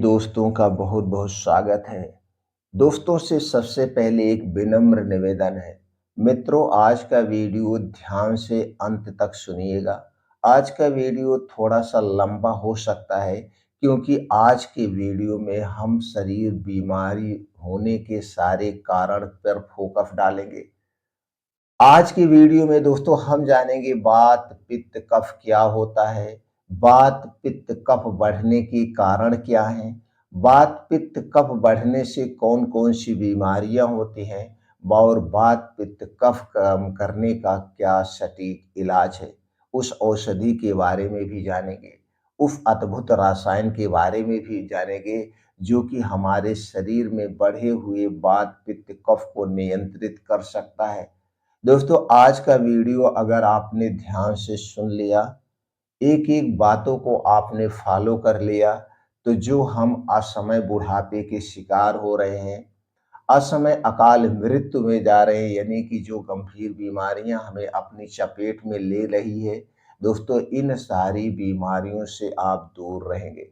दोस्तों का बहुत बहुत स्वागत है। दोस्तों से सबसे पहले एक विनम्र निवेदन है। मित्रों, आज का वीडियो ध्यान से अंत तक सुनिएगा। आज का वीडियो थोड़ा सा लंबा हो सकता है क्योंकि आज के वीडियो में हम शरीर बीमारी होने के सारे कारण पर फोकस डालेंगे। आज की वीडियो में दोस्तों हम जानेंगे वात पित्त कफ क्या होता है, वात पित्त कफ बढ़ने के कारण क्या हैं, वात पित्त कफ बढ़ने से कौन कौन सी बीमारियां होती हैं और वात पित्त कफ कम करने का क्या सटीक इलाज है। उस औषधि के बारे में भी जानेंगे, उस अद्भुत रसायन के बारे में भी जानेंगे जो कि हमारे शरीर में बढ़े हुए वात पित्त कफ को नियंत्रित कर सकता है। दोस्तों, आज का वीडियो अगर आपने ध्यान से सुन लिया, एक-एक बातों को आपने फॉलो कर लिया, तो जो हम असमय बुढ़ापे के शिकार हो रहे हैं, असमय अकाल मृत्यु में जा रहे हैं, यानी कि जो गंभीर बीमारियां हमें अपनी चपेट में ले रही है, दोस्तों इन सारी बीमारियों से आप दूर रहेंगे।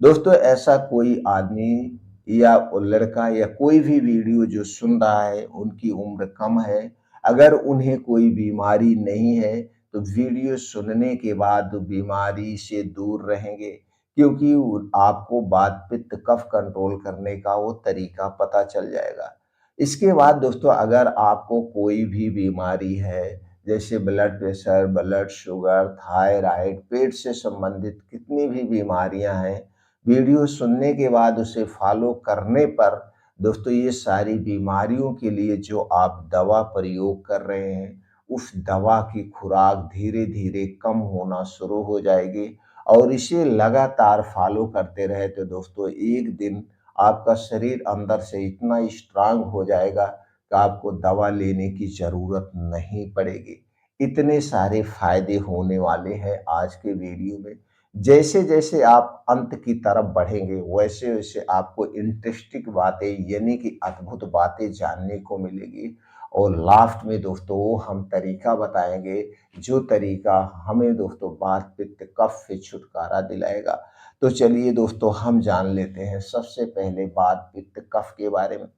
दोस्तों, ऐसा कोई आदमी या लड़का या कोई भी वीडियो जो सुन रहा है, उनकी उम्र कम है, अगर उन्हें कोई बीमारी नहीं है, तो वीडियो सुनने के बाद बीमारी से दूर रहेंगे क्योंकि आपको वात पित्त कफ कंट्रोल करने का वो तरीका पता चल जाएगा। इसके बाद दोस्तों, अगर आपको कोई भी बीमारी है, जैसे blood pressure, blood sugar, thyroid, पेट से संबंधित कितनी भी बीमारियां हैं, वीडियो सुनने के बाद उसे फॉलो करने पर दोस्तों ये सारी बीमारियों के लिए जो आप दवा प्रयोग कर रहे हैं, उस दवा की खुराक धीरे धीरे कम होना शुरू हो जाएगी और इसे लगातार फॉलो करते रहे तो दोस्तों एक दिन आपका शरीर अंदर से इतना स्ट्रांग हो जाएगा कि आपको दवा लेने की जरूरत नहीं पड़ेगी। इतने सारे फायदे होने वाले हैं आज के वीडियो में। जैसे जैसे आप अंत की तरफ बढ़ेंगे, वैसे वैसे आपको इंटरेस्टिंग बातें यानी कि अद्भुत बातें जानने को मिलेगी और लास्ट में दोस्तों हम तरीका बताएंगे, जो तरीका हमें दोस्तों वात पित्त कफ से छुटकारा दिलाएगा। तो चलिए दोस्तों, हम जान लेते हैं सबसे पहले वात पित्त कफ के बारे में।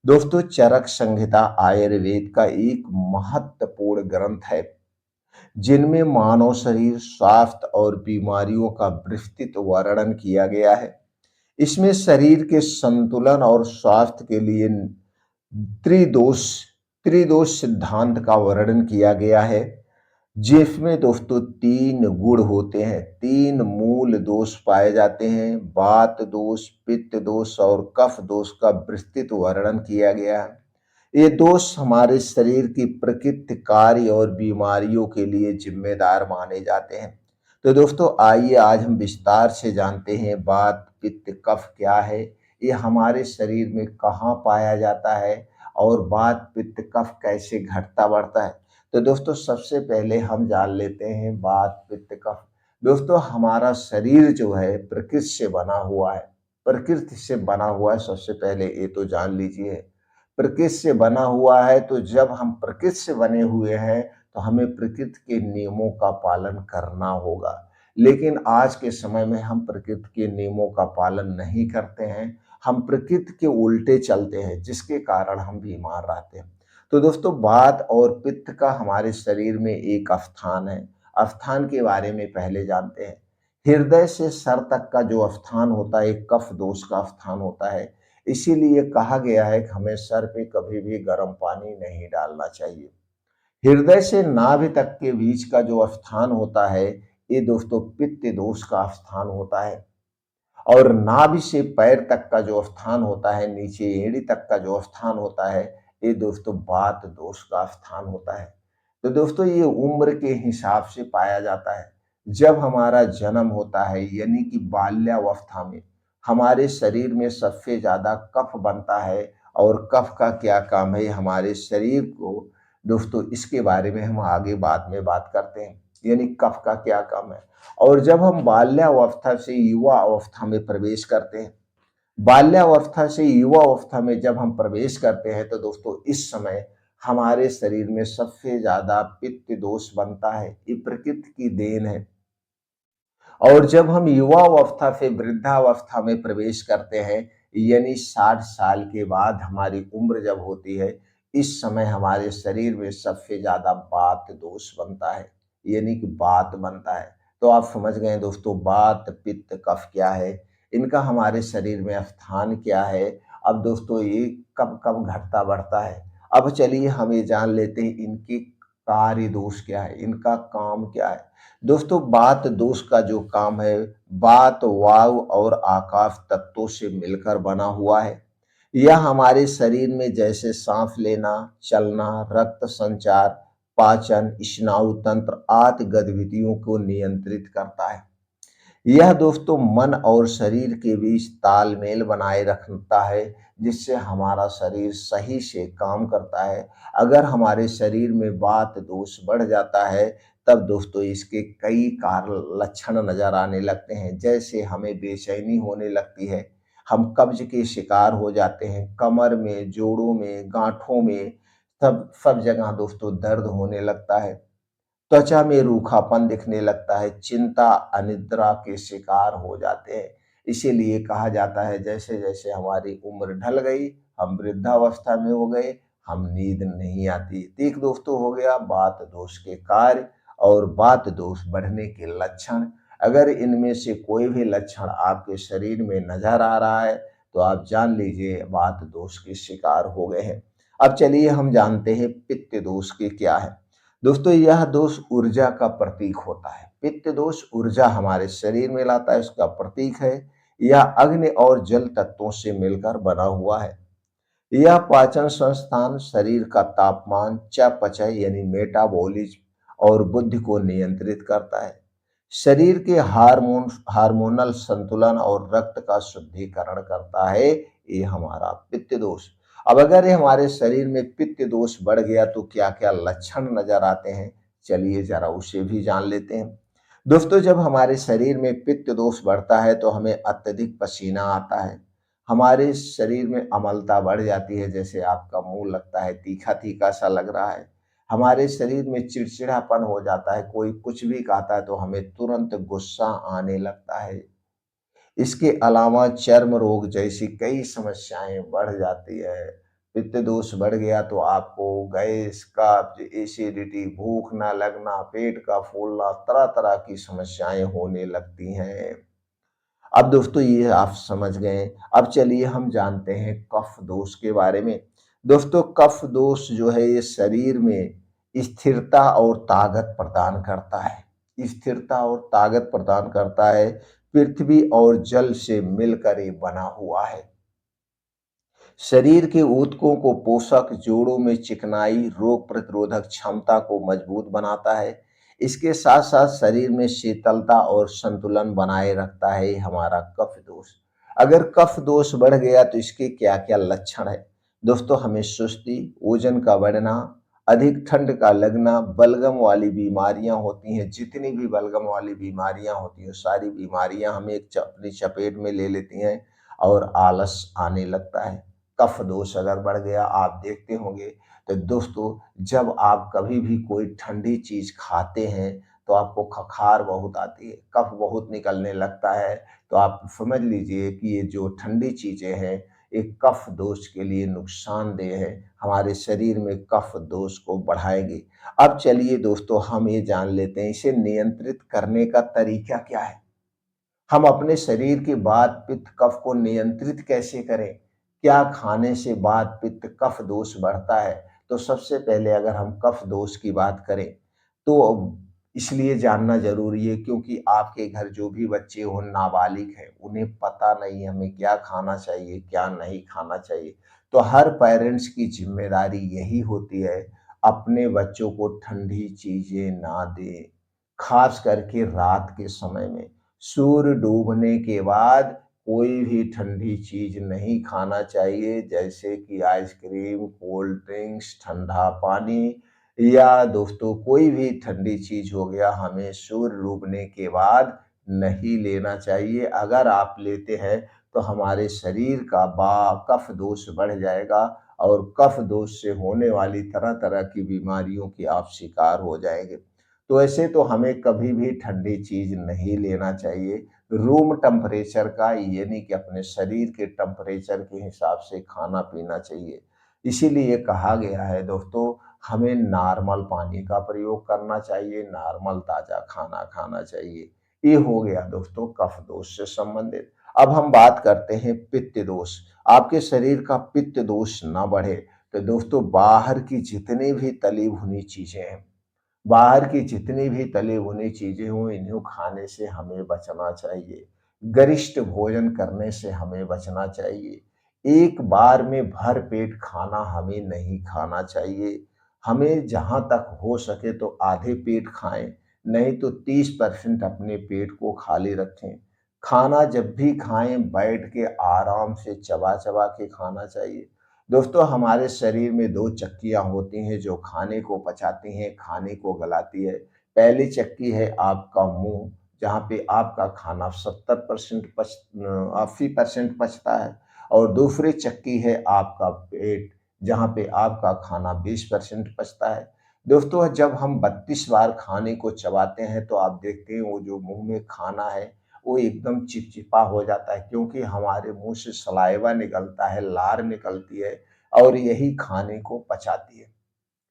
दोस्तों, चरक संहिता आयुर्वेद का एक महत्वपूर्ण ग्रंथ है जिनमें मानव शरीर, स्वास्थ्य और बीमारियों का विस्तृत वर्णन किया गया है। इसमें शरीर के संतुलन और स्वास्थ्य के लिए त्रिदोष त्रिदोष सिद्धांत का वर्णन किया गया है, जिसमें दोस्तों तीन गुण होते हैं, तीन मूल दोष पाए जाते हैं, वात दोष, पित्त दोष और कफ दोष का विस्तृत वर्णन किया गया है। ये दोष हमारे शरीर की प्रकृति, कार्य और बीमारियों के लिए जिम्मेदार माने जाते हैं। तो दोस्तों आइए आज हम विस्तार से जानते हैं वात पित्त कफ क्या है, ये हमारे शरीर में कहाँ पाया जाता है और वात पित्त कफ कैसे घटता बढ़ता है। तो दोस्तों सबसे पहले हम जान लेते हैं वात पित्त कफ। दोस्तों हमारा शरीर जो है प्रकृति से बना हुआ है, प्रकृति से बना हुआ है, सबसे पहले ये तो जान लीजिए। प्रकृति से बना हुआ है, तो जब हम प्रकृति से बने हुए हैं तो हमें प्रकृति के नियमों का पालन करना होगा। लेकिन आज के समय में हम प्रकृति के नियमों का पालन नहीं करते हैं, हम प्रकृति के उल्टे चलते हैं, जिसके कारण हम बीमार रहते हैं। तो दोस्तों वात और पित्त का हमारे शरीर में एक स्थान है। स्थान के बारे में पहले जानते हैं। हृदय से सर तक का जो स्थान होता है एक कफ दोष का स्थान होता है। इसीलिए कहा गया है कि हमें सर पे कभी भी गर्म पानी नहीं डालना चाहिए। हृदय से नाभि तक के बीच का जो स्थान होता है, ये दोस्तों पित्त दोष का स्थान होता है। और नाभि से पैर तक का जो स्थान होता है, नीचे एड़ी तक का जो स्थान होता है, ये दोस्तों वात दोष का स्थान होता है। तो दोस्तों ये उम्र के हिसाब से पाया जाता है। जब हमारा जन्म होता है यानी कि बाल्यावस्था में हमारे शरीर में सबसे ज्यादा कफ बनता है और कफ का क्या काम है हमारे शरीर को, दोस्तों इसके बारे में हम आगे बाद में बात करते हैं, यानी कफ का क्या काम है। और जब हम बाल्यावस्था से युवा अवस्था में प्रवेश करते हैं, बाल्यावस्था से युवा अवस्था में जब हम प्रवेश करते हैं तो दोस्तों इस समय हमारे शरीर में सबसे ज्यादा पित्त दोष बनता है। ये प्रकृति की देन है। और जब हम युवा अवस्था से वृद्धावस्था में प्रवेश करते हैं, यानी 60 साल के बाद हमारी उम्र जब होती है, इस समय हमारे शरीर में सबसे ज़्यादा वात दोष बनता है, यानी कि वात बनता है। तो आप समझ गए दोस्तों, वात, पित्त, कफ क्या है, इनका हमारे शरीर में स्थान क्या है। अब दोस्तों ये कब-कब घटता बढ़ता है। अब चलिए हम ये जान लेते हैं इनके कार्य दोष क्या है, इनका काम क्या है। दोस्तों वात दोष का जो काम है, वात वायु और आकाश तत्वों से मिलकर बना हुआ है। यह हमारे शरीर में जैसे सांस लेना, चलना, रक्त संचार, पाचन, स्नायु तंत्र आदि गतिविधियों को नियंत्रित करता है। यह दोस्तों मन और शरीर के बीच तालमेल बनाए रखता है, जिससे हमारा शरीर सही से काम करता है। अगर हमारे शरीर में वात दोष बढ़ जाता है, तब दोस्तों इसके कई कार्य लक्षण नजर आने लगते हैं। जैसे हमें बेचैनी होने लगती है, हम कब्ज के शिकार हो जाते हैं, कमर में, जोड़ों में, गांठों में, सब जगह दोस्तों दर्द होने लगता है। त्वचा में रूखापन दिखने लगता है, चिंता, अनिद्रा के शिकार हो जाते हैं। इसीलिए कहा जाता है जैसे जैसे हमारी उम्र ढल गई, हम वृद्धावस्था में हो गए, हम नींद नहीं आती। तो एक दोस्तों हो गया वात दोष के कार्य और वात दोष बढ़ने के लक्षण। अगर इनमें से कोई भी लक्षण आपके शरीर में नजर आ रहा है, तो आप जान लीजिए वात दोष के शिकार हो गए हैं। अब चलिए हम जानते हैं पित्त दोष के क्या है। दोस्तों यह दोष ऊर्जा का प्रतीक होता है। पित्त दोष ऊर्जा हमारे शरीर में लाता है, उसका प्रतीक है। यह अग्नि और जल तत्वों से मिलकर बना हुआ है। यह पाचन संस्थान, शरीर का तापमान, चयापचय यानी मेटाबॉलिज्म और बुद्धि को नियंत्रित करता है। शरीर के हार्मोनल संतुलन और रक्त का शुद्धिकरण करता है। ये हमारा पित्त दोष। अब अगर ये हमारे शरीर में पित्त दोष बढ़ गया तो क्या क्या लक्षण नजर आते हैं, चलिए जरा उसे भी जान लेते हैं। दोस्तों जब हमारे शरीर में पित्त दोष बढ़ता है तो हमें अत्यधिक पसीना आता है, हमारे शरीर में अम्लता बढ़ जाती है, जैसे आपका मुंह लगता है तीखा तीखा सा लग रहा है। हमारे शरीर में चिड़चिड़ापन हो जाता है, कोई कुछ भी कहता है तो हमें तुरंत गुस्सा आने लगता है। इसके अलावा चर्म रोग जैसी कई समस्याएं बढ़ जाती है। पित्त दोष बढ़ गया तो आपको गैस, कब्ज, एसिडिटी, भूख ना लगना, पेट का फूलना, तरह तरह की समस्याएं होने लगती हैं। अब दोस्तों ये आप समझ गए। अब चलिए हम जानते हैं कफ दोष के बारे में। दोस्तों कफ दोष जो है ये शरीर में स्थिरता और ताकत प्रदान करता है। स्थिरता और ताकत प्रदान करता है। पृथ्वी और जल से मिलकर ये बना हुआ है। शरीर के ऊतकों को पोषक, जोड़ों में चिकनाई, रोग प्रतिरोधक क्षमता को मजबूत बनाता है। इसके साथ साथ शरीर में शीतलता और संतुलन बनाए रखता है हमारा कफ दोष। अगर कफ दोष बढ़ गया तो इसके क्या क्या लक्षण है। दोस्तों हमें सुस्ती, वजन का बढ़ना, अधिक ठंड का लगना, बलगम वाली बीमारियां होती हैं। जितनी भी बलगम वाली बीमारियां होती हैं सारी बीमारियां हमें अपनी चपेट में ले लेती हैं और आलस आने लगता है। कफ दोष अगर बढ़ गया आप देखते होंगे, तो दोस्तों जब आप कभी भी कोई ठंडी चीज खाते हैं तो आपको खखार बहुत आती है, कफ बहुत निकलने लगता है। तो आप समझ लीजिए कि ये जो ठंडी चीजें हैं ये कफ दोष के लिए नुकसानदेह है, हमारे शरीर में कफ दोष को बढ़ाएंगे। अब चलिए दोस्तों हम ये जान लेते हैं इसे नियंत्रित करने का तरीका क्या है। हम अपने शरीर के वात पित्त कफ को नियंत्रित कैसे करें? क्या खाने से वात पित्त कफ दोष बढ़ता है? तो सबसे पहले अगर हम कफ दोष की बात करें, तो इसलिए जानना ज़रूरी है क्योंकि आपके घर जो भी बच्चे हो नाबालिग हैं, उन्हें पता नहीं हमें क्या खाना चाहिए, क्या नहीं खाना चाहिए। तो हर पेरेंट्स की ज़िम्मेदारी यही होती है, अपने बच्चों को ठंडी चीज़ें ना दें, ख़ास करके रात के समय में। सूर्य डूबने के बाद कोई भी ठंडी चीज नहीं खाना चाहिए, जैसे कि आइसक्रीम, कोल्ड ड्रिंक्स, ठंडा पानी या दोस्तों कोई भी ठंडी चीज हो गया हमें सूर्य डूबने के बाद नहीं लेना चाहिए। अगर आप लेते हैं तो हमारे शरीर का बा कफ दोष बढ़ जाएगा और कफ दोष से होने वाली तरह तरह की बीमारियों की आप शिकार हो जाएंगे। तो ऐसे तो हमें कभी भी ठंडी चीज़ नहीं लेना चाहिए। रूम टेम्परेचर का यानी कि अपने शरीर के टेम्परेचर के हिसाब से खाना-पीना चाहिए। इसीलिए कहा गया है दोस्तों, हमें नॉर्मल पानी का प्रयोग करना चाहिए, नॉर्मल ताज़ा खाना खाना चाहिए। ये हो गया दोस्तों कफ दोष से संबंधित। अब हम बात करते हैं पित्त दोष। आपके शरीर का पित्त दोष ना बढ़े, तो दोस्तों बाहर की जितनी भी तली भुनी चीज़ें हैं, बाहर की जितनी भी तली भुनी चीज़ें हों, इन्हें खाने से हमें बचना चाहिए। गरिष्ठ भोजन करने से हमें बचना चाहिए। एक बार में भर पेट खाना हमें नहीं खाना चाहिए। हमें जहाँ तक हो सके तो आधे पेट खाएँ, नहीं तो 30% अपने पेट को खाली रखें। खाना जब भी खाएँ, बैठ के आराम से चबा-चबा के खाना चाहिए। दोस्तों हमारे शरीर में 2 चक्कियाँ होती हैं जो खाने को पचाती हैं, खाने को गलाती है। पहली चक्की है आपका मुँह, जहाँ पे आपका खाना 80% पचता है और दूसरी चक्की है आपका पेट, जहाँ पे आपका खाना 20% पचता है। दोस्तों जब हम 32 बार खाने को चबाते हैं तो आप देखते हैं वो जो मुँह में खाना है, वो एकदम चिपचिपा हो जाता है क्योंकि हमारे मुँह से सलाइवा निकलता है, लार निकलती है और यही खाने को पचाती है।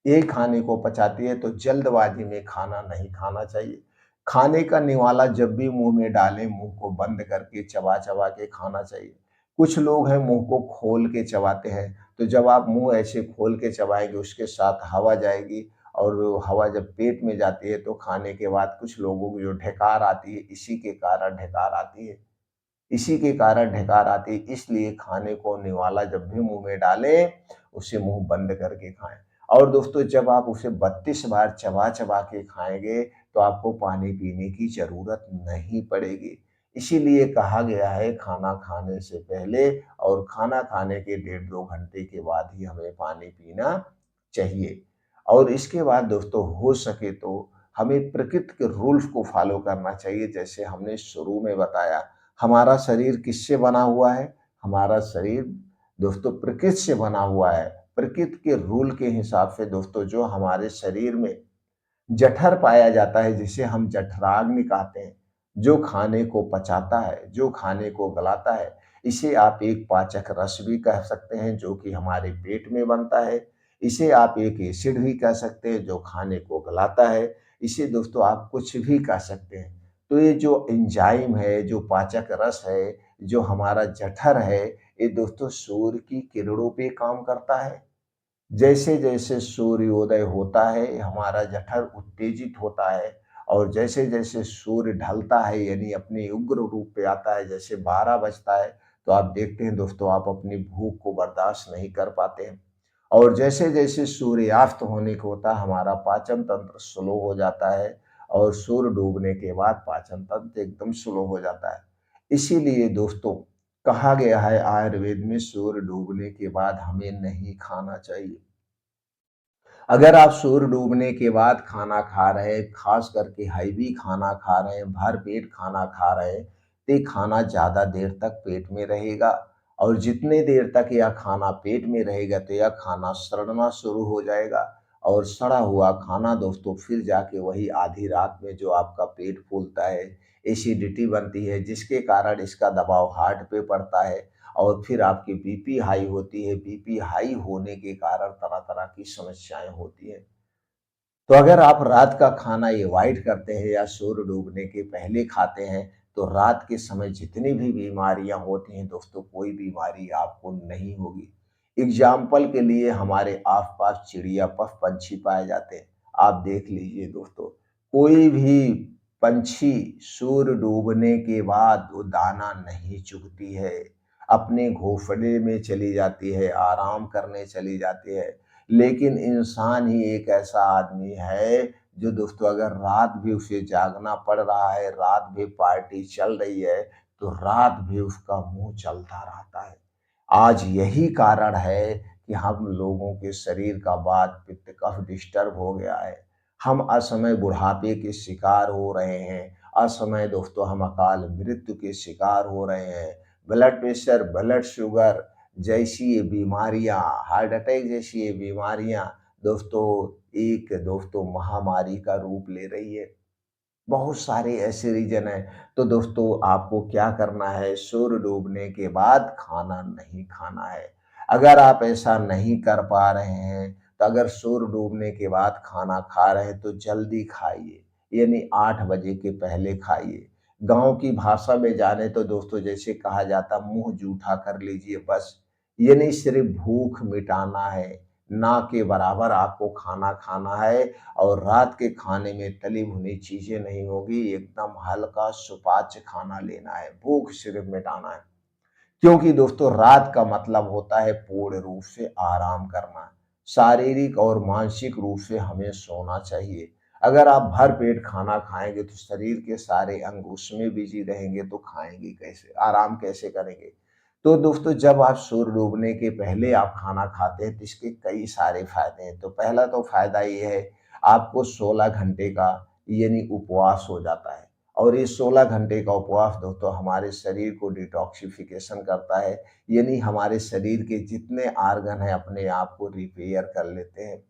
यही खाने को पचाती है तो जल्दबाजी में खाना नहीं खाना चाहिए। खाने का निवाला जब भी मुँह में डालें, मुँह को बंद करके चबा-चबा के खाना चाहिए। कुछ लोग हैं मुँह को खोल के चबाते हैं, तो जब आप मुँह ऐसे खोल के चबाएँगे उसके साथ हवा जाएगी और वो हवा जब पेट में जाती है तो खाने के बाद कुछ लोगों को जो ढेकार आती है, इसी के कारण ढेकार आती है। इसी के कारण ढेकार आती है, इसलिए खाने को निवाला जब भी मुँह में डालें, उसे मुँह बंद करके खाएँ। और दोस्तों जब आप उसे 32 बार चबा-चबा के खाएँगे, तो आपको पानी पीने की ज़रूरत नहीं पड़ेगी। इसीलिए कहा गया है खाना खाने से पहले और खाना खाने के डेढ़ 2 घंटे के बाद ही हमें पानी पीना चाहिए। और इसके बाद दोस्तों हो सके तो हमें प्रकृति के रूल्स को फ़ॉलो करना चाहिए, जैसे हमने शुरू में बताया। हमारा शरीर किससे बना हुआ है? हमारा शरीर दोस्तों प्रकृति से बना हुआ है। प्रकृति के रूल के हिसाब से दोस्तों जो हमारे शरीर में जठर पाया जाता है, जिसे हम जठराग्नि कहते हैं, जो खाने को पचाता है, जो खाने को गलाता है, इसे आप एक पाचक रस भी कह सकते हैं, जो कि हमारे पेट में बनता है। इसे आप एक एसिड भी कह सकते हैं, जो खाने को गलाता है। इसे दोस्तों आप कुछ भी कह सकते हैं। तो ये जो एंजाइम है, जो पाचक रस है, जो हमारा जठर है, ये दोस्तों सूर्य की किरणों पे काम करता है। जैसे-जैसे सूर्योदय होता है, हमारा जठर उत्तेजित होता है और जैसे-जैसे सूर्य ढलता है यानी अपने उग्र रूप पे आता है, जैसे 12 बजता है, तो आप देखते हैं दोस्तों आप अपनी भूख को बर्दाश्त नहीं कर पाते हैं। और जैसे-जैसे सूर्यास्त होने को होता है, हमारा पाचन तंत्र स्लो हो जाता है और सूर्य डूबने के बाद पाचन तंत्र एकदम स्लो हो जाता है। इसीलिए दोस्तों कहा गया है आयुर्वेद में सूर्य डूबने के बाद हमें नहीं खाना चाहिए। अगर आप सूर्य डूबने के बाद खाना खा रहे हैं, खास करके हैवी खाना खा रहे हैं, भर पेट खाना खा रहे हैं, तो ये खाना ज़्यादा देर तक पेट में रहेगा और जितने देर तक यह खाना पेट में रहेगा, तो यह खाना सड़ना शुरू हो जाएगा और सड़ा हुआ खाना दोस्तों फिर जाके वही आधी रात में जो आपका पेट फूलता है, एसिडिटी बनती है, जिसके कारण इसका दबाव हार्ट पे पड़ता है और फिर आपकी बीपी हाई होती है, बीपी हाई होने के कारण तरह-तरह की समस्याएँ होती हैं। तो अगर आप रात का खाना अवॉइड करते हैं या सूर्य डूबने के पहले खाते हैं, तो रात के समय जितनी भी बीमारियाँ होती हैं दोस्तों, कोई बीमारी आपको नहीं होगी। एग्ज़ाम्पल के लिए हमारे आस-पास चिड़िया, पंछी पाए जाते हैं। आप देख लीजिए दोस्तों, कोई भी पंछी सूर्य डूबने के बाद वो दाना नहीं चुगती है, अपने घोंसले में चली जाती है, आराम करने चली जाती है। लेकिन इंसान ही एक ऐसा आदमी है जो दोस्तों अगर रात भी उसे जागना पड़ रहा है, रात भी पार्टी चल रही है, तो रात भी उसका मुँह चलता रहता है। आज यही कारण है कि हम लोगों के शरीर का वात, पित्त, कफ डिस्टर्ब हो गया है। हम असमय बुढ़ापे के शिकार हो रहे हैं। असमय दोस्तों हम अकाल मृत्यु के शिकार हो रहे हैं। ब्लड प्रेशर, ब्लड शुगर जैसी ये बीमारियाँ, हार्ट अटैक जैसी ये बीमारियाँ दोस्तों एक दोस्तों महामारी का रूप ले रही है। बहुत सारे ऐसे रीज़न हैं। तो दोस्तों आपको क्या करना है, सूर्य डूबने के बाद खाना नहीं खाना है। अगर आप ऐसा नहीं कर पा रहे हैं, तो अगर सूर्य डूबने के बाद खाना खा रहे हैं तो जल्दी खाइए, यानी 8 बजे के पहले खाइए। गाँव की भाषा में जाने तो दोस्तों जैसे कहा जाता मुँह जूठा कर लीजिए बस, यानी सिर्फ़ भूख मिटाना है, ना के बराबर आपको खाना खाना है। और रात के खाने में तली भुनी चीज़ें नहीं होगी, एकदम हल्का सुपाच्य खाना लेना है, भूख सिर्फ़ मिटाना है। क्योंकि दोस्तों रात का मतलब होता है पूर्ण रूप से आराम करना। शारीरिक और मानसिक रूप से हमें सोना चाहिए। अगर आप भर पेट खाना खाएँगे तो शरीर के सारे अंग उसमें बिज़ी रहेंगे तो खाएँगे कैसे? आराम कैसे करेंगे? तो दोस्तों जब आप सूर्य डूबने के पहले आप खाना खाते हैं तो इसके कई सारे फ़ायदे हैं। तो पहला तो फ़ायदा ये है, आपको 16 घंटे का यानी उपवास हो जाता है। और ये 16 घंटे का उपवास दोस्तों हमारे शरीर को डिटॉक्सिफिकेशन करता है, यानी हमारे शरीर के जितने ऑर्गन हैं अपने आप को रिपेयर कर लेते हैं।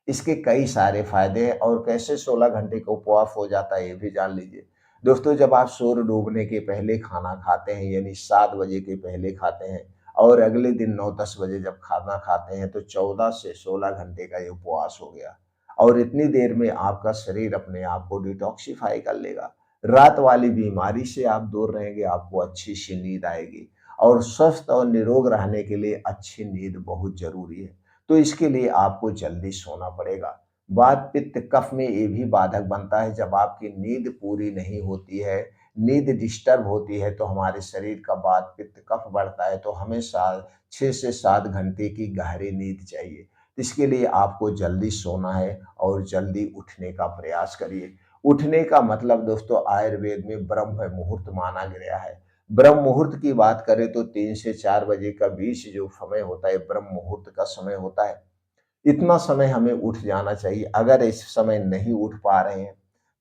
इसके कई सारे फ़ायदे हैं और कैसे 16 घंटे का उपवास हो जाता है ये भी जान लीजिए। दोस्तों जब आप सूर्य डूबने के पहले खाना खाते हैं यानी 7 बजे के पहले खाते हैं और अगले दिन 9-10 बजे जब खाना खाते हैं तो 14 से 16 घंटे का ये उपवास हो गया। और इतनी देर में आपका शरीर अपने आप को डिटॉक्सिफ़ाई कर लेगा। रात वाली बीमारी से आप दूर रहेंगे, आपको अच्छी-सी नींद आएगी और स्वस्थ और निरोग रहने के लिए अच्छी नींद बहुत ज़रूरी है। तो इसके लिए आपको जल्दी सोना पड़ेगा। वात, पित्त, कफ में ये भी बाधक बनता है जब आपकी नींद पूरी नहीं होती है, नींद डिस्टर्ब होती है तो हमारे शरीर का वात, पित्त, कफ बढ़ता है तो हमें 6 से 7 घंटे की गहरी नींद चाहिए। इसके लिए आपको जल्दी सोना है और जल्दी उठने का प्रयास करिए। उठने का मतलब दोस्तों आयुर्वेद में ब्रह्म मुहूर्त माना गया है। ब्रह्म मुहूर्त की बात करें तो 3 से 4 बजे का बीच जो समय होता है ब्रह्म मुहूर्त का समय होता है। इतना समय हमें उठ जाना चाहिए। अगर इस समय नहीं उठ पा रहे हैं,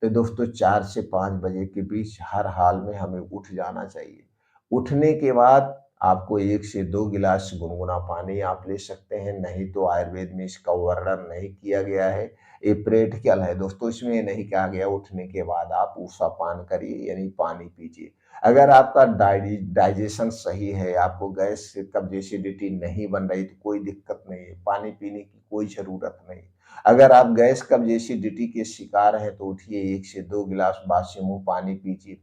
तो दोस्तों 4 से 5 बजे के बीच हर हाल में हमें उठ जाना चाहिए। उठने के बाद आपको 1 से 2 गिलास गुनगुना पानी आप ले सकते हैं, नहीं तो आयुर्वेद में इसका वर्णन नहीं किया गया है। ये प्रैक्टिकल है दोस्तों, इसमें ये नहीं कहा गया उठने के बाद आप ऊषा पान करिए यानी पानी पीजिए। अगर आपका डाइजेशन सही है, आपको गैस से कब्ज़ एसिडिटी नहीं बन रही तो कोई दिक्कत नहीं है, पानी पीने की कोई ज़रूरत नहीं। अगर आप गैस कब्ज़ एसिडिटी के शिकार हैं तो उठिए 1 से 2 गिलास बासी मुँह पानी पीजिए।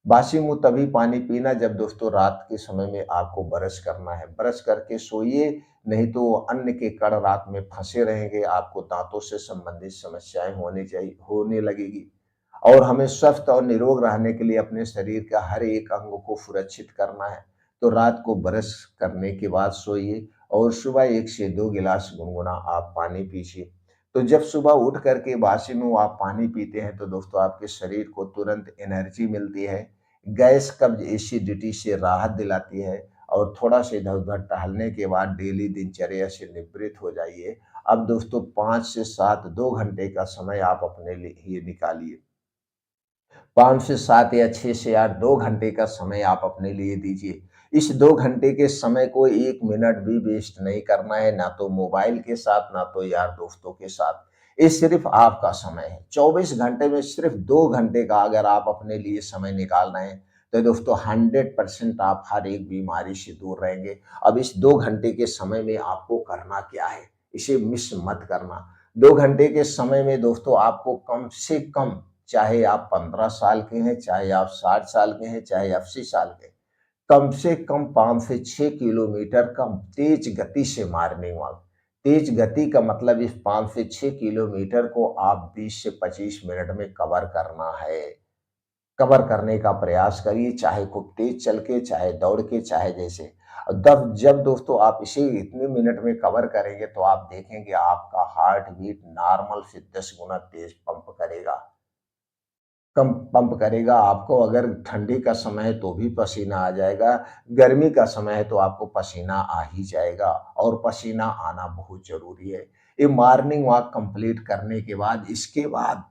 बासी मुँह तभी पानी पीना जब दोस्तों रात के समय में आपको ब्रश करना है। ब्रश करके सोइए, नहीं तो अन्न के कण रात में फँसे रहेंगे, आपको दाँतों से संबंधित समस्याएँ होने लगेगी। और हमें स्वस्थ और निरोग रहने के लिए अपने शरीर का हर एक अंग को सुरक्षित करना है। तो रात को ब्रश करने के बाद सोइए और सुबह 1 से 2 गिलास गुनगुना आप पानी पीजिए। तो जब सुबह उठ कर के बासी मुँह आप पानी पीते हैं तो दोस्तों आपके शरीर को तुरंत एनर्जी मिलती है, गैस, कब्ज़, एसिडिटी से राहत दिलाती है और थोड़ा-सा इधर-उधर टहलने के बाद डेली दिनचर्या से निवृत्त हो जाइए। अब दोस्तों 5 से 7 2 घंटे का समय आप अपने लिए निकालिए। 5 से 7 या 6 से 8 2 घंटे का समय आप अपने लिए दीजिए। इस 2 घंटे के समय को 1 मिनट भी वेस्ट नहीं करना है, ना तो मोबाइल के साथ, ना तो यार दोस्तों के साथ। ये सिर्फ़ आपका समय है। 24 घंटे में सिर्फ़ 2 घंटे का अगर आप अपने लिए समय निकाल रहे हैं, तो दोस्तों 100% आप हर एक बीमारी से दूर रहेंगे। अब इस 2 घंटे के समय में आपको करना क्या है? इसे मिस मत करना। 2 घंटे के समय में दोस्तों आपको कम से कम, चाहे आप 15 साल के हैं, चाहे आप 60 साल के हैं, चाहे 80 साल के हैं, कम से कम 5 से 6 किलोमीटर का तेज गति से मॉर्निंग वॉक। तेज गति का मतलब इस 5 से 6 किलोमीटर को आप 20 से 25 मिनट में कवर करना है। कवर करने का प्रयास करिए, चाहे खूब तेज चल के, चाहे दौड़ के, चाहे जैसे। तब जब दोस्तों आप इसे इतने मिनट में कवर करेंगे तो आप देखेंगे आपका हार्ट बीट नॉर्मल से 10 गुना तेज पंप करेगा। कम पंप करेगा, आपको अगर ठंडी का समय है तो भी पसीना आ जाएगा, गर्मी का समय है तो आपको पसीना आ ही जाएगा और पसीना आना बहुत ज़रूरी है। ये मॉर्निंग वॉक कंप्लीट करने के बाद इसके बाद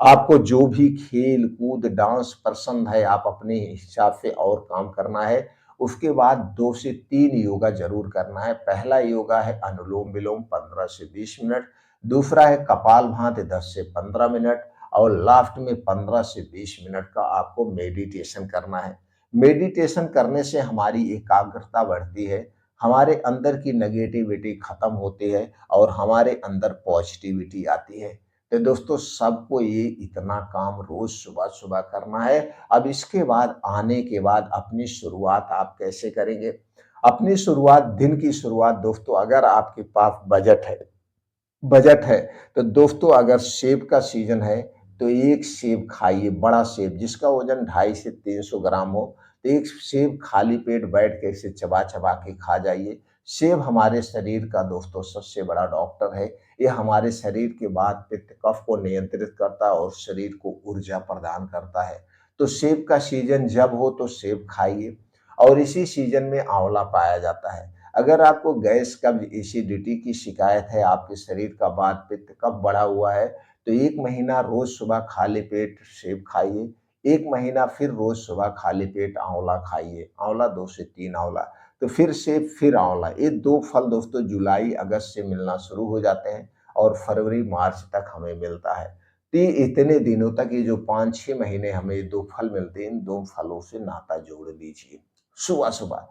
आपको जो भी खेल-कूद, डांस पसंद है, आप अपने हिसाब से और काम करना है। उसके बाद 2 से 3 योगा ज़रूर करना है। पहला योगा है अनुलोम-विलोम 15 से 20 मिनट। दूसरा है कपालभाति 10 से 15 मिनट और लास्ट में 15 से 20 मिनट का आपको मेडिटेशन करना है। मेडिटेशन करने से हमारी एकाग्रता बढ़ती है, हमारे अंदर की नेगेटिविटी खत्म होती है और हमारे अंदर पॉजिटिविटी आती है। तो दोस्तों सबको ये इतना काम रोज सुबह-सुबह करना है। अब इसके बाद आने के बाद अपनी शुरुआत आप कैसे करेंगे? अपनी शुरुआत दिन की शुरुआत दोस्तों अगर आपके पास बजट है तो दोस्तों अगर सेब का सीजन है तो एक सेब खाइए, बड़ा सेब जिसका वजन 250 से 300 ग्राम हो, तो एक सेब खाली पेट बैठ के इसे चबा चबा के खा जाइए। सेब हमारे शरीर का दोस्तों सबसे बड़ा डॉक्टर है। ये हमारे शरीर के वात पित्त कफ को नियंत्रित करता है और शरीर को ऊर्जा प्रदान करता है। तो सेब का सीजन जब हो तो सेब खाइए और इसी सीजन में आंवला पाया जाता है। अगर आपको गैस कब्ज एसिडिटी की शिकायत है, आपके शरीर का वात पित्त कफ बढ़ा हुआ है, तो 1 महीना रोज सुबह खाली पेट सेब खाइए, 1 महीना फिर रोज सुबह खाली पेट आंवला खाइए, आंवला 2 से 3 आंवला, तो फिर सेब फिर आंवला। ये 2 फल दोस्तों जुलाई अगस्त से मिलना शुरू हो जाते हैं और फरवरी मार्च तक हमें मिलता है। तो ये इतने दिनों तक ये जो 5-6 महीने हमें ये 2 फल मिलते हैं, इन 2 फलों से नाता जोड़ लीजिए सुबह-सुबह।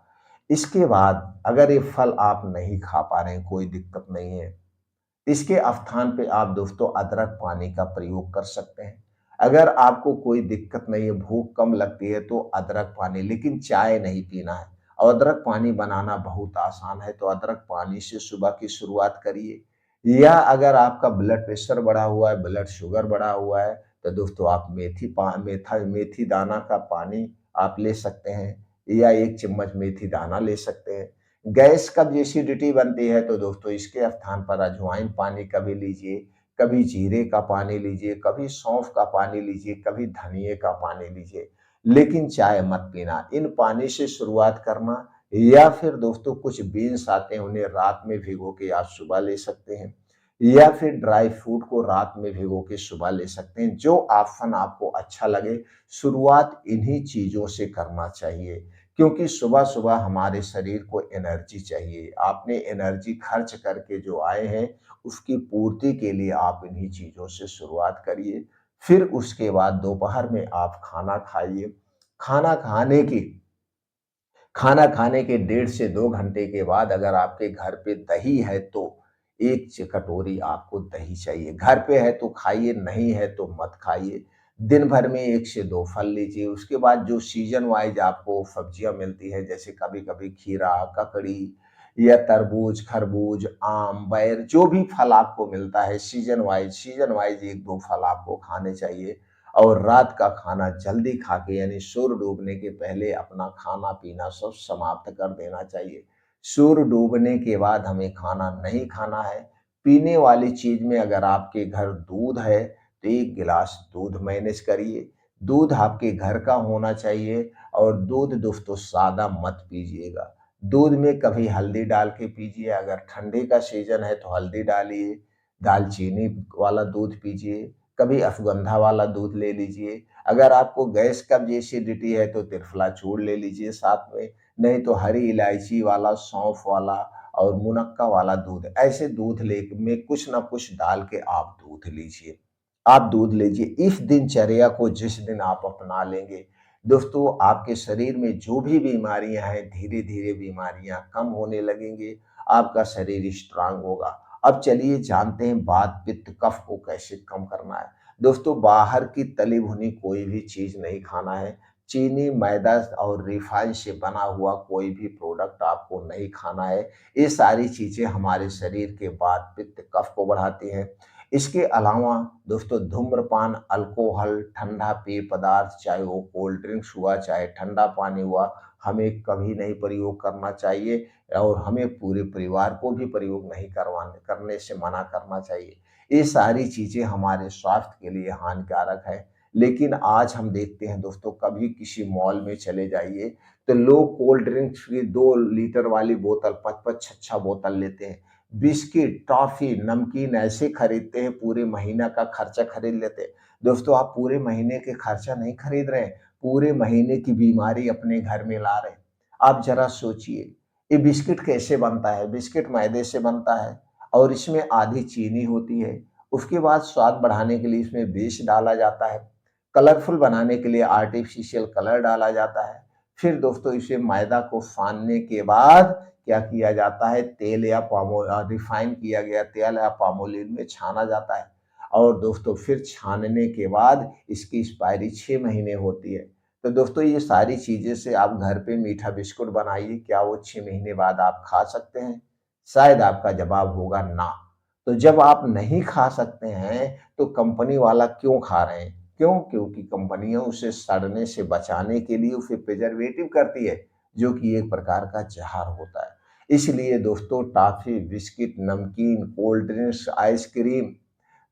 इसके बाद अगर ये फल आप नहीं खा पा रहे हैं, कोई दिक्कत नहीं है, इसके स्थान पे आप दोस्तों अदरक पानी का प्रयोग कर सकते हैं। अगर आपको कोई दिक्कत नहीं है, भूख कम लगती है तो अदरक पानी, लेकिन चाय नहीं पीना है। और अदरक पानी बनाना बहुत आसान है, तो अदरक पानी से सुबह की शुरुआत करिए। या अगर आपका ब्लड प्रेशर बढ़ा हुआ है, ब्लड शुगर बढ़ा हुआ है, तो दोस्तों आप मेथी दाना का पानी आप ले सकते हैं या 1 चम्मच मेथी दाना ले सकते हैं। गैस कब्ज एसिडिटी बनती है तो दोस्तों इसके स्थान पर अजवाइन पानी कभी लीजिए, कभी जीरे का पानी लीजिए, कभी सौंफ का पानी लीजिए, कभी धनिये का पानी लीजिए, लेकिन चाय मत पीना। इन पानी से शुरुआत करना या फिर दोस्तों कुछ बीन्स आते हैं उन्हें रात में भिगो के आप सुबह ले सकते हैं या फिर ड्राई फ्रूट को रात में भिगो के सुबह ले सकते हैं। जो ऑप्शन आपको अच्छा लगे, शुरुआत इन्हीं चीज़ों से करना चाहिए। क्योंकि सुबह-सुबह हमारे शरीर को एनर्जी चाहिए। आपने एनर्जी खर्च करके जो आए हैं, उसकी पूर्ति के लिए आप इन्हीं चीज़ों से शुरुआत करिए। फिर उसके बाद दोपहर में आप खाना खाइए। खाना खाने की खाना खाने के 1.5 से 2 घंटे के बाद अगर आपके घर पे दही है तो 1 कटोरी आपको दही चाहिए। घर पे है तो खाइए, नहीं है तो मत खाइए। दिन भर में 1 से 2 फल लीजिए। उसके बाद जो सीज़न वाइज़ आपको सब्जियाँ मिलती हैं, जैसे कभी-कभी खीरा, ककड़ी या तरबूज, खरबूज, आम, बेर जो भी फल आपको मिलता है सीज़न वाइज़ 1-2 फल आपको खाने चाहिए। और रात का खाना जल्दी खा के यानी सूर्य डूबने के पहले अपना खाना-पीना सब समाप्त कर देना चाहिए। सूर्य डूबने के बाद हमें खाना नहीं खाना है। पीने वाली चीज़ में अगर आपके घर दूध है, तो 1 गिलास दूध मैनेज करिए। दूध आपके घर का होना चाहिए और दूध दोस्तों सादा मत पीजिएगा। दूध में कभी हल्दी डाल के पीजिए, अगर ठंडी का सीज़न है तो हल्दी डालिए, दालचीनी वाला दूध पीजिए, कभी अश्वगंधा वाला दूध ले लीजिए। अगर आपको गैस कब्ज एसिडिटी है तो त्रिफला चूर्ण ले लीजिए साथ में, नहीं तो हरी इलायची वाला, सौंफ वाला और मुनक्का वाला दूध, ऐसे दूध ले में कुछ ना कुछ डाल के आप दूध लीजिए। आप दूध लीजिए। इस दिनचर्या को जिस दिन आप अपना लेंगे, दोस्तों आपके शरीर में जो भी बीमारियाँ हैं, धीरे-धीरे बीमारियाँ कम होने लगेंगी, आपका शरीर स्ट्रॉन्ग होगा। अब चलिए जानते हैं वात पित्त कफ को कैसे कम करना है। दोस्तों बाहर की तली भुनी कोई भी चीज़ नहीं खाना है। चीनी, मैदा और रिफाइन से बना हुआ कोई भी प्रोडक्ट आपको नहीं खाना है। ये सारी चीज़ें हमारे शरीर के वात पित्त कफ को बढ़ाती हैं। इसके अलावा दोस्तों धूम्रपान, अल्कोहल, ठंडा पेय पदार्थ चाहे वो कोल्ड ड्रिंक्स हुआ, चाहे ठंडा पानी हुआ, हमें कभी नहीं प्रयोग करना चाहिए और हमें पूरे परिवार को भी प्रयोग नहीं करने से मना करना चाहिए। ये सारी चीज़ें हमारे स्वास्थ्य के लिए हानिकारक है। लेकिन आज हम देखते हैं दोस्तों कभी किसी मॉल में चले जाइए, तो लोग कोल्ड ड्रिंक्स की 2 लीटर वाली बोतल 5-5, 6-6 बोतल लेते हैं। बिस्किट, टॉफ़ी, नमकीन ऐसे खरीदते हैं, पूरे महीना का खर्चा खरीद लेते हैं। दोस्तों आप पूरे महीने के खर्चा नहीं खरीद रहे हैं, पूरे महीने की बीमारी अपने घर में ला रहे हैं। आप ज़रा सोचिए, ये बिस्किट कैसे बनता है? बिस्किट मैदे से बनता है और इसमें आधी चीनी होती है। उसके बाद स्वाद बढ़ाने के लिए इसमें विष डाला जाता है। कलरफुल बनाने के लिए आर्टिफिशियल कलर डाला जाता है। फिर दोस्तों इसे मैदा को फानने के बाद क्या किया जाता है, तेल या रिफाइन किया गया तेल या पामोलिन में छाना जाता है। और दोस्तों फिर छानने के बाद इसकी एक्सपायरी 6 महीने होती है। तो दोस्तों ये सारी चीज़ें से आप घर पे मीठा बिस्कुट बनाइए, क्या वो 6 महीने बाद आप खा सकते हैं? शायद आपका जवाब होगा ना। तो जब आप नहीं खा सकते हैं, तो कंपनी वाला क्यों खा रहे हैं? क्यों? क्योंकि कंपनियाँ उसे सड़ने से बचाने के लिए उसे प्रिजर्वेटिव करती है, जो कि एक प्रकार का ज़हर होता है। इसलिए दोस्तों टॉफ़ी, बिस्किट, नमकीन, cold drinks, ice cream,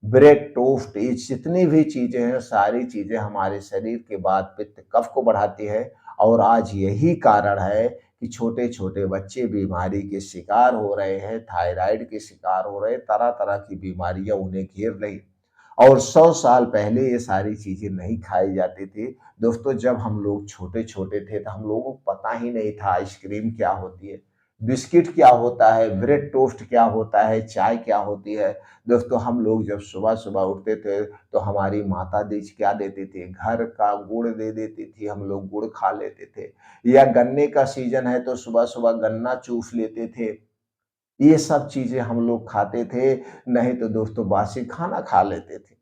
bread, toast, ये जितनी भी चीज़ें हैं, सारी चीज़ें हमारे शरीर के वात, पित्त, कफ को बढ़ाती है। और आज यही कारण है कि छोटे-छोटे बच्चे बीमारी के शिकार हो रहे हैं, थायराइड के शिकार हो रहे हैं, तरह-तरह की बीमारियाँ उन्हें घेर रही। और 100 साल पहले ये सारी चीज़ें नहीं खाई जाती थी। दोस्तों जब हम लोग छोटे-छोटे थे तो हम लोगों को पता ही नहीं था आइसक्रीम क्या होती है, बिस्किट क्या होता है, ब्रेड टोस्ट क्या होता है, चाय क्या होती है। दोस्तों हम लोग जब सुबह-सुबह उठते थे तो हमारी माता जी क्या देती थी, घर का गुड़ दे देती थी, हम लोग गुड़ खा लेते थे। या गन्ने का सीज़न है तो सुबह-सुबह गन्ना चूस लेते थे। ये सब चीज़ें हम लोग खाते थे, नहीं तो दोस्तों बासी खाना खा लेते थे।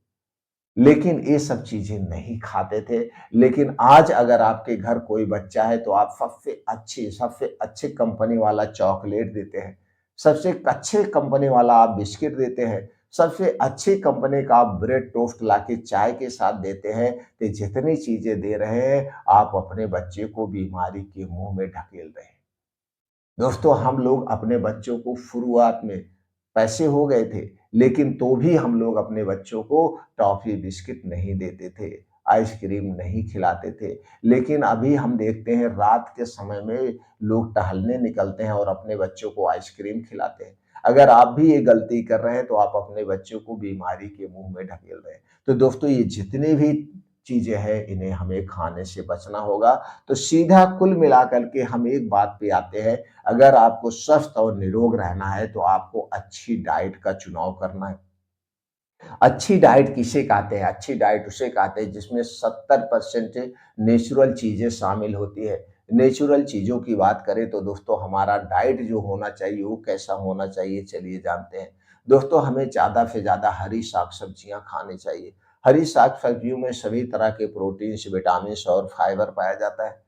लेकिन ये सब चीज़ें नहीं खाते थे। लेकिन आज अगर आपके घर कोई बच्चा है तो आप सबसे अच्छे कंपनी वाला चॉकलेट देते हैं, सबसे अच्छे कंपनी वाला आप बिस्किट देते हैं, सबसे अच्छी कंपनी का आप ब्रेड टोस्ट लाके चाय के साथ देते हैं। तो जितनी चीज़ें दे रहे हैं, आप अपने बच्चे को बीमारी के मुँह में ढकेल रहे हैं। दोस्तों हम लोग अपने बच्चों को शुरुआत में पैसे हो गए थे, लेकिन तो भी हम लोग अपने बच्चों को टॉफ़ी, बिस्किट नहीं देते थे, आइसक्रीम नहीं खिलाते थे। लेकिन अभी हम देखते हैं रात के समय में लोग टहलने निकलते हैं और अपने बच्चों को आइसक्रीम खिलाते हैं। अगर आप भी ये गलती कर रहे हैं तो आप अपने बच्चों को बीमारी के मुँह में ढकेल रहे हैं। तो दोस्तों ये जितनी भी चीज़ें हैं इन्हें हमें खाने से बचना होगा। तो सीधा कुल मिलाकर के हम एक बात पे आते हैं, अगर आपको स्वस्थ और निरोग रहना है तो आपको अच्छी डाइट का चुनाव करना है। अच्छी डाइट किसे कहते हैं? अच्छी डाइट उसे कहते हैं जिसमें 70% नेचुरल चीज़ें शामिल होती है। नेचुरल चीज़ों की बात करें तो दोस्तों हमारा डाइट जो होना चाहिए वो कैसा होना चाहिए चलिए जानते हैं। दोस्तों हमें ज़्यादा से ज़्यादा हरी साग-सब्जियाँ खानी चाहिए। हरी साग-सब्जियों में सभी तरह के प्रोटीन्स, विटामिन्स और फाइबर पाया जाता है।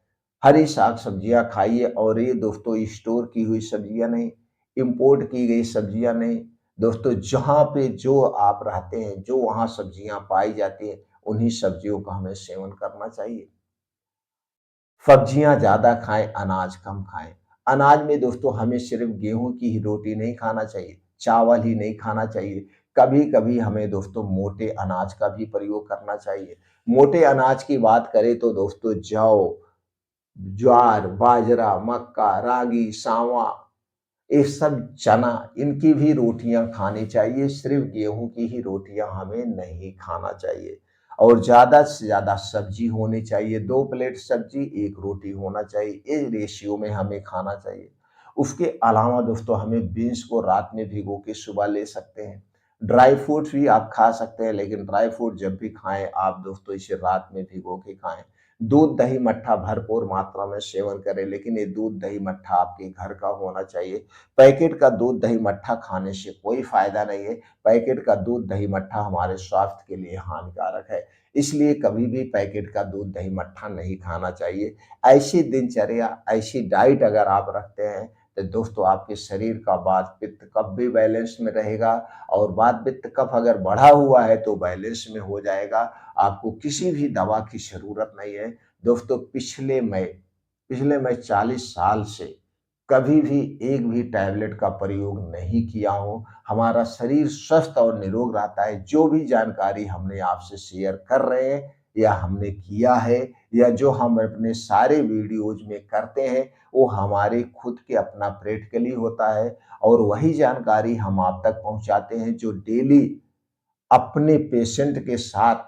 हरी साग-सब्जियाँ खाइए और ये दोस्तों स्टोर की हुई सब्जियाँ नहीं, इम्पोर्ट की गई सब्जियाँ नहीं। दोस्तों जहाँ पे जो आप रहते हैं, जो वहाँ सब्जियाँ पाई जाती हैं, उन्हीं सब्जियों का हमें सेवन करना चाहिए। सब्जियाँ ज़्यादा खाएँ, अनाज कम खाएँ। अनाज में दोस्तों हमें सिर्फ़ गेहूँ की ही रोटी नहीं खाना चाहिए, चावल ही नहीं खाना चाहिए। कभी-कभी हमें दोस्तों मोटे अनाज का भी प्रयोग करना चाहिए। मोटे अनाज की बात करें तो दोस्तों जौ, ज्वार, बाजरा, मक्का, रागी, सांवा, ये सब चना, इनकी भी रोटियाँ खानी चाहिए, सिर्फ़ गेहूँ की ही रोटियाँ हमें नहीं खाना चाहिए। और ज़्यादा से ज़्यादा सब्ज़ी होनी चाहिए, 2 प्लेट सब्ज़ी, 1 रोटी होना चाहिए, इस रेशियो में हमें खाना चाहिए। उसके अलावा दोस्तों हमें बीन्स को रात में भिगो के सुबह ले सकते हैं। ड्राई फ्रूट्स भी आप खा सकते हैं, लेकिन ड्राई फ्रूट जब भी खाएँ आप दोस्तों इसे रात में भिगो के खाएँ। दूध, दही, मट्ठा भरपूर मात्रा में सेवन करें, लेकिन ये दूध, दही, मट्ठा आपके घर का होना चाहिए। पैकेट का दूध, दही, मट्ठा खाने से कोई फ़ायदा नहीं है। पैकेट का दूध, दही, मट्ठा हमारे स्वास्थ्य के लिए हानिकारक है। इसलिए कभी भी पैकेट का दूध, दही, मट्ठा नहीं खाना चाहिए। ऐसी दिनचर्या, ऐसी डाइट अगर आप रखते हैं, तो दोस्तों आपके शरीर का वात, पित्त, कफ भी बैलेंस में रहेगा। और वात, पित्त, कफ अगर बढ़ा हुआ है तो बैलेंस में हो जाएगा। आपको किसी भी दवा की ज़रूरत नहीं है। दोस्तों पिछले मैं 40 साल से कभी भी एक भी टैबलेट का प्रयोग नहीं किया हूँ। हमारा शरीर स्वस्थ और निरोग रहता है। जो भी जानकारी हमने आपसे शेयर कर रहे हैं या हमने किया है या जो हम अपने सारे वीडियोज़ में करते हैं, वो हमारे खुद के अपना प्रैक्टिकली होता है। और वही जानकारी हम आप तक पहुँचाते हैं जो डेली अपने पेशेंट के साथ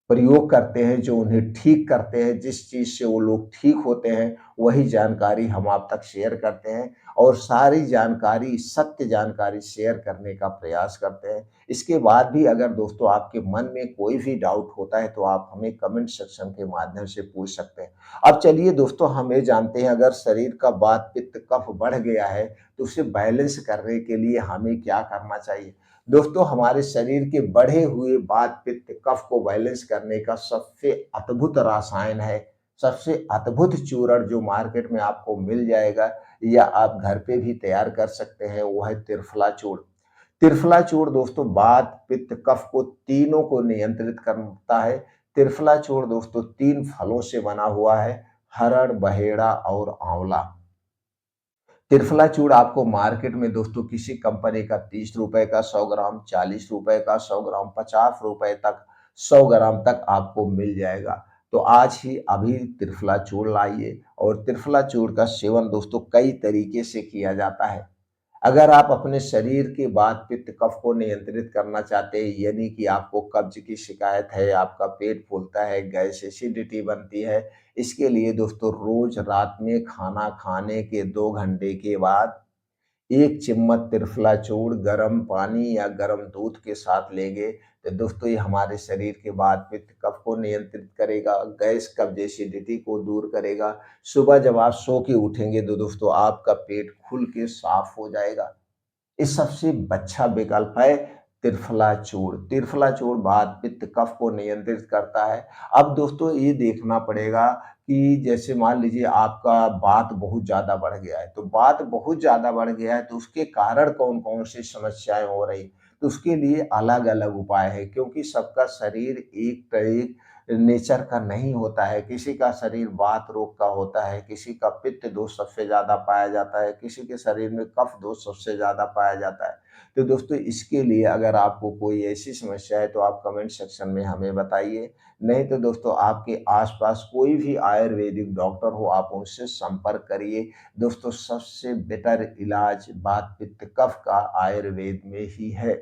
प्रयोग करते हैं, जो उन्हें ठीक करते हैं, जिस चीज़ से वो लोग ठीक होते हैं, वही जानकारी हम आप तक शेयर करते हैं और सारी जानकारी, सत्य जानकारी शेयर करने का प्रयास करते हैं। इसके बाद भी अगर दोस्तों आपके मन में कोई भी डाउट होता है, तो आप हमें कमेंट सेक्शन के माध्यम से पूछ सकते हैं। अब चलिए दोस्तों, हम ये जानते हैं अगर शरीर का वात, पित्त, कफ बढ़ गया है, तो उसे बैलेंस करने के लिए हमें क्या करना चाहिए? दोस्तों, हमारे शरीर के बढ़े हुए वात, पित्त, कफ को बैलेंस करने का सबसे अद्भुत रसायन है, सबसे अद्भुत चूर्ण जो मार्केट में आपको मिल जाएगा या आप घर पे भी तैयार कर सकते हैं, वो है त्रिफला चूर्ण। त्रिफला चूर्ण दोस्तों वात, पित्त, कफ को तीनों को नियंत्रित करता है। त्रिफला चूर्ण दोस्तों 3 फलों से बना हुआ है, हरड़, बहेड़ा और आंवला। त्रिफला चूर्ण आपको मार्केट में दोस्तों किसी कंपनी का ₹30 का 100 ग्राम, ₹40 का 100 ग्राम, ₹50 तक 100 ग्राम तक आपको मिल जाएगा। तो आज ही अभी त्रिफला चूर्ण लाइए और त्रिफला चूर्ण का सेवन दोस्तों कई तरीके से किया जाता है। अगर आप अपने शरीर के वात, पित्त, कफ को नियंत्रित करना चाहते हैं, यानी कि आपको कब्ज की शिकायत है, आपका पेट फूलता है, गैस, एसिडिटी बनती है, इसके लिए दोस्तों रोज रात में खाना खाने के 2 घंटे के बाद 1 चम्मच त्रिफला चूर्ण गर्म पानी या गर्म दूध के साथ लेंगे, तो दोस्तों ये हमारे शरीर के वात, पित्त, कफ को नियंत्रित करेगा, गैस, कब्ज, एसिडिटी को दूर करेगा। सुबह जब आप सो के उठेंगे तो दोस्तों आपका पेट खुल के साफ हो जाएगा। ये सबसे अच्छा विकल्प है त्रिफला चूर्ण। त्रिफला चूर्ण वात, पित्त, कफ को नियंत्रित करता है। अब दोस्तों ये देखना पड़ेगा कि जैसे मान लीजिए आपका वात बहुत ज़्यादा बढ़ गया है, तो वात बहुत ज़्यादा बढ़ गया है तो उसके कारण कौन-कौन सी समस्याएँ हो रही? तो उसके लिए अलग-अलग उपाय है, क्योंकि सबका शरीर एक त एक नेचर का नहीं होता है। किसी का शरीर वात रोग का होता है, किसी का पित्त दोष सबसे ज़्यादा पाया जाता है, किसी के शरीर में कफ दोष सबसे ज़्यादा पाया जाता है। तो दोस्तों इसके लिए अगर आपको कोई ऐसी समस्या है तो आप कमेंट सेक्शन में हमें बताइए। नहीं तो दोस्तों आपके आस-पास कोई भी आयुर्वेदिक डॉक्टर हो, आप उनसे संपर्क करिए। दोस्तों सबसे बेटर इलाज वात, पित्त, कफ का आयुर्वेद में ही है।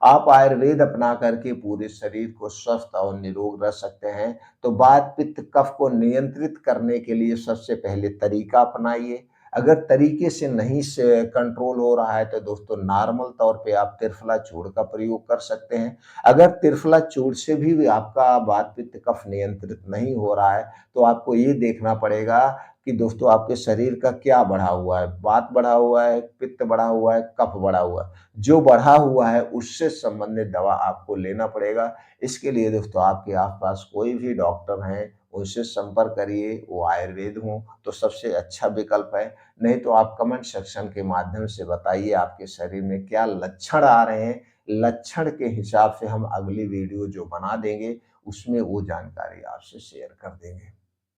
आप आयुर्वेद अपना करके पूरे शरीर को स्वस्थ और निरोग रख सकते हैं। तो वात, पित्त, कफ को नियंत्रित करने के लिए सबसे पहले तरीका अपनाइए। अगर तरीके से नहीं से कंट्रोल हो रहा है तो दोस्तों नॉर्मल तौर पे आप त्रिफला चूर्ण का प्रयोग कर सकते हैं। अगर त्रिफला चूर्ण से भी आपका वात, पित्त, कफ नियंत्रित नहीं हो रहा है, तो आपको ये देखना पड़ेगा कि दोस्तों आपके शरीर का क्या बढ़ा हुआ है, वात बढ़ा हुआ है, पित्त बढ़ा हुआ है, कफ बढ़ा हुआ है। जो बढ़ा हुआ है उससे संबंधित दवा आपको लेना पड़ेगा। इसके लिए दोस्तों आपके आस-पास कोई भी डॉक्टर हैं, उनसे संपर्क करिए, वो आयुर्वेद हों तो सबसे अच्छा विकल्प है। नहीं तो आप कमेंट सेक्शन के माध्यम से बताइए आपके शरीर में क्या लक्षण आ रहे हैं। लक्षण के हिसाब से हम अगली वीडियो जो बना देंगे, उसमें वो जानकारी आपसे शेयर कर देंगे।